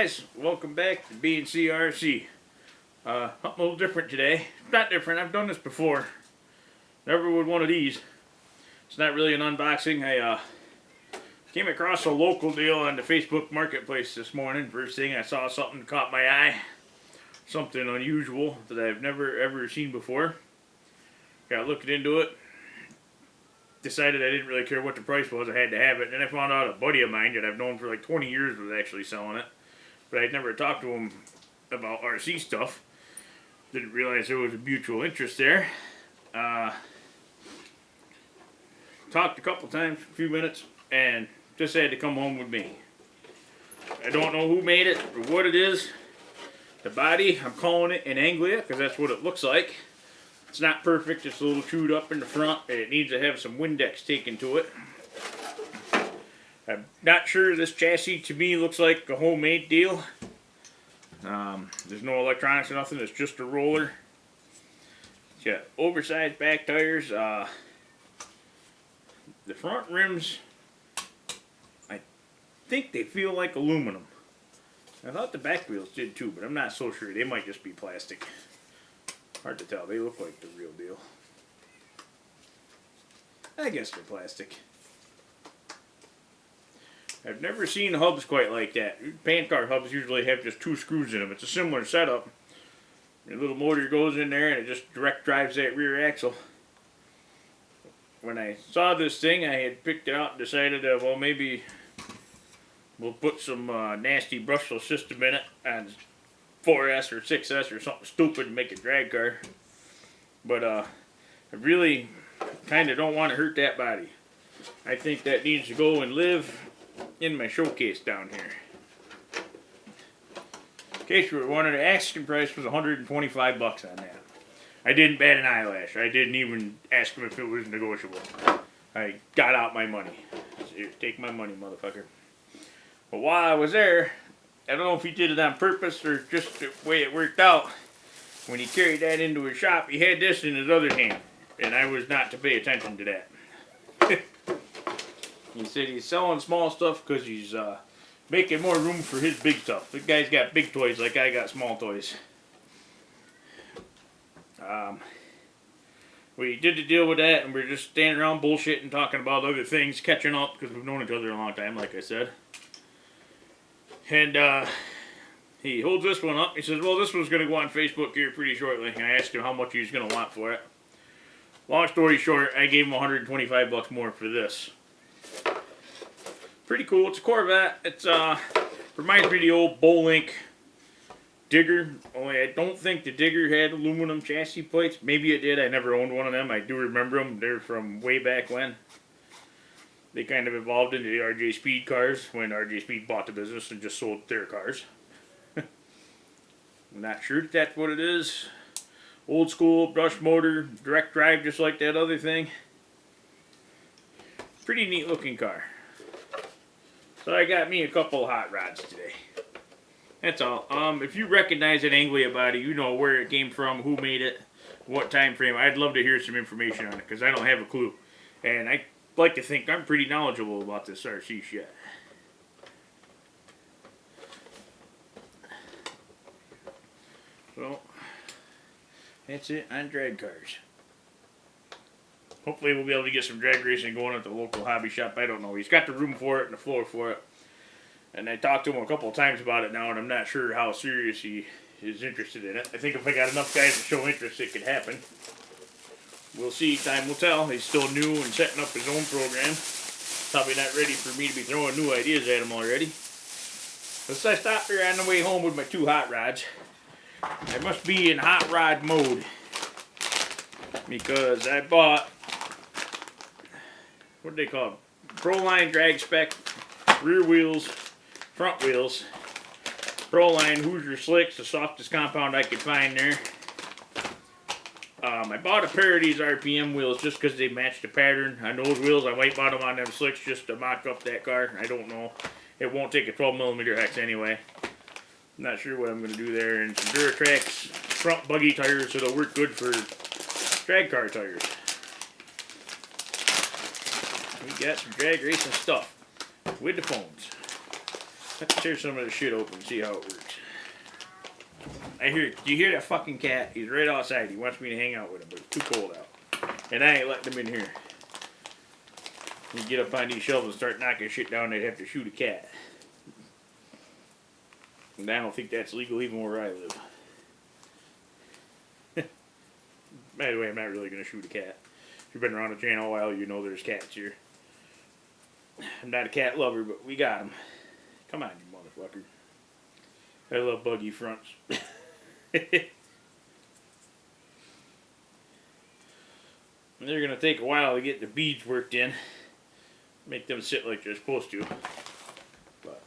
guys, welcome back to B&CRC. Something a little different today. Not different, I've done this before. Never with one of these. It's not really an unboxing. I came across a local deal on the Facebook Marketplace this morning. First thing I saw something that caught my eye. Something unusual that I've never ever seen before. Got looking into it. Decided I didn't really care what the price was, I had to have it. And then I found out a buddy of mine that I've known for like 20 years was actually selling it. But I'd never talked to him about RC stuff. Didn't realize there was a mutual interest there. Talked a couple times, a few minutes, and just had to come home with me. I don't know who made it or what it is. The body, I'm calling it an Anglia because that's what it looks like. It's not perfect, it's a little chewed up in the front, and it needs to have some Windex taken to it. I'm not sure, this chassis to me looks like a homemade deal. There's no electronics or nothing, it's just a roller. It's got oversized back tires. The front rims, I think they feel like aluminum. I thought the back wheels did too, but I'm not so sure. They might just be plastic. Hard to tell. They look like the real deal. I guess they're plastic. I've never seen hubs quite like that. Pan car hubs usually have just two screws in them. It's a similar setup. Your little motor goes in there and it just direct drives that rear axle. When I saw this thing, I had picked it out and decided, well, maybe we'll put some nasty brushless system in it and 4S or 6S or something stupid and make a drag car. But I really kind of don't want to hurt that body. I think that needs to go and live in my showcase down here. In case you were wondering, the asking price was $125 on that. I didn't bat an eyelash. I didn't even ask him if it was negotiable. I got out my money. Here, take my money, motherfucker. But while I was there, I don't know if he did it on purpose or just the way it worked out. When he carried that into his shop, he had this in his other hand. And I was not to pay attention to that. He said he's selling small stuff because he's making more room for his big stuff. The guy's got big toys like I got small toys. We did the deal with that and we're just standing around bullshitting, talking about other things, catching up because we've known each other a long time, like I said. And he holds this one up. He says, well, this one's going to go on Facebook here pretty shortly. And I asked him how much he was going to want for it. Long story short, I gave him $125 more for this. Pretty cool. It's a Corvette. It's reminds me of the old Bolink Digger. Only I don't think the Digger had aluminum chassis plates. Maybe it did. I never owned one of them. I do remember them. They're from way back when. They kind of evolved into the RJ Speed cars when RJ Speed bought the business and just sold their cars. I'm not sure if that's what it is. Old school, brush motor, direct drive just like that other thing. Pretty neat looking car. So I got me a couple of hot rods today. That's all. If you recognize an Anglia body, you know where it came from, who made it, what time frame. I'd love to hear some information on it because I don't have a clue. And I like to think I'm pretty knowledgeable about this RC shit. So, that's it on drag cars. Hopefully we'll be able to get some drag racing going at the local hobby shop. I don't know. He's got the room for it and the floor for it. And I talked to him a couple of times about it now, and I'm not sure how serious he is interested in it. I think if I got enough guys to show interest, it could happen. We'll see. Time will tell. He's still new and setting up his own program. Probably not ready for me to be throwing new ideas at him already. But I stopped here on the way home with my two hot rods. I must be in hot rod mode. Because I bought, what do they call them? Proline drag spec, rear wheels, front wheels. Proline Hoosier Slicks, the softest compound I could find there. I bought a pair of these RPM wheels just because they match the pattern on those wheels. I might buy them on them slicks just to mock up that car. I don't know. It won't take a 12mm hex anyway. I'm not sure what I'm going to do there. And some Duratrax front buggy tires so they'll work good for drag car tires. We got some drag racing stuff with the phones. Let's tear some of this shit open and see how it works. Do you hear that fucking cat? He's right outside. He wants me to hang out with him, but it's too cold out. And I ain't letting him in here. When you get up on these shelves and start knocking shit down, they'd have to shoot a cat. And I don't think that's legal even where I live. By the way, I'm not really going to shoot a cat. If you've been around the channel a while, you know there's cats here. I'm not a cat lover, but we got them. Come on, you motherfucker. I love buggy fronts. They're going to take a while to get the beads worked in. Make them sit like they're supposed to. But,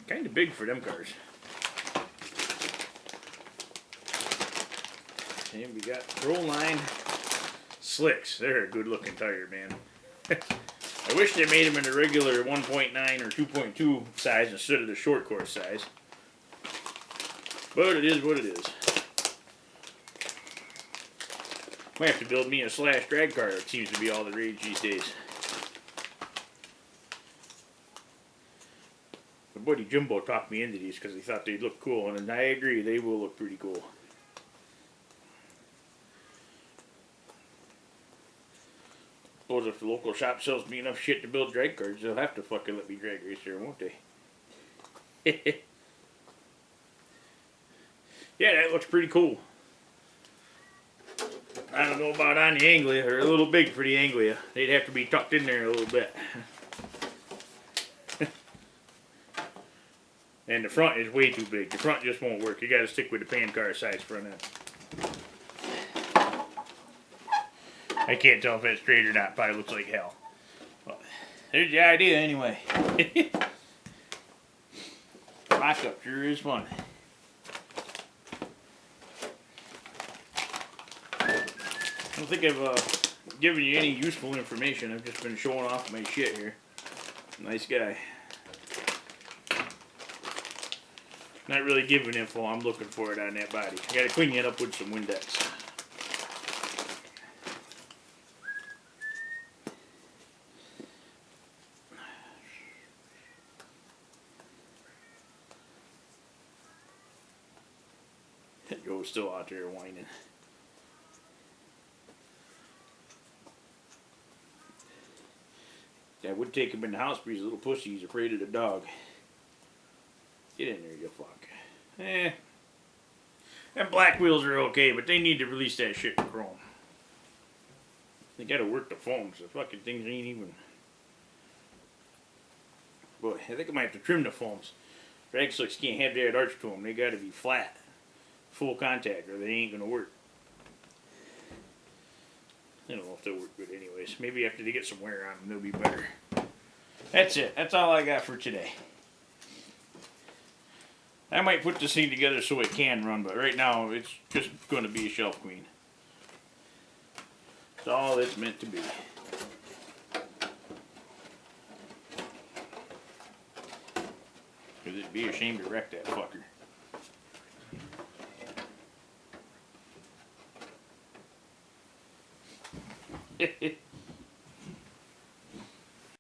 kind of big for them cars. And we got roll line slicks. They're a good looking tire, man. I wish they made them in the regular 1.9 or 2.2 size instead of the short course size. But it is what it is. Might have to build me a slash drag car. It seems to be all the rage these days. My buddy Jimbo talked me into these because he thought they'd look cool, and I agree, they will look pretty cool. Suppose if the local shop sells me enough shit to build drag cars, they'll have to fucking let me drag race there, won't they? Yeah, that looks pretty cool. I don't know about on the Anglia. They're a little big for the Anglia. They'd have to be tucked in there a little bit. And the front is way too big. The front just won't work. You gotta stick with the pan car size front end. I can't tell if it's straight or not. Probably looks like hell. But there's the idea anyway. Lockup sure is fun. I don't think I've given you any useful information. I've just been showing off my shit here. Nice guy. Not really giving info. I'm looking for it on that body. I gotta clean it up with some Windex. Joe's still out there whining. I would take him in the house, but he's a little pussy. He's afraid of the dog. Get in there, you fuck. Them black wheels are okay, but they need to release that shit in chrome. They gotta work the foams. The fucking things ain't even... Boy, I think I might have to trim the foams. Drag slicks can't have that arch to them. They gotta be flat. Full contact, or they ain't gonna work. I don't know if they'll work good anyways. Maybe after they get some wear on them, they'll be better. That's it. That's all I got for today. I might put this thing together so it can run, but right now it's just going to be a shelf queen. That's all it's meant to be. Because it'd be a shame to wreck that fucker. Heh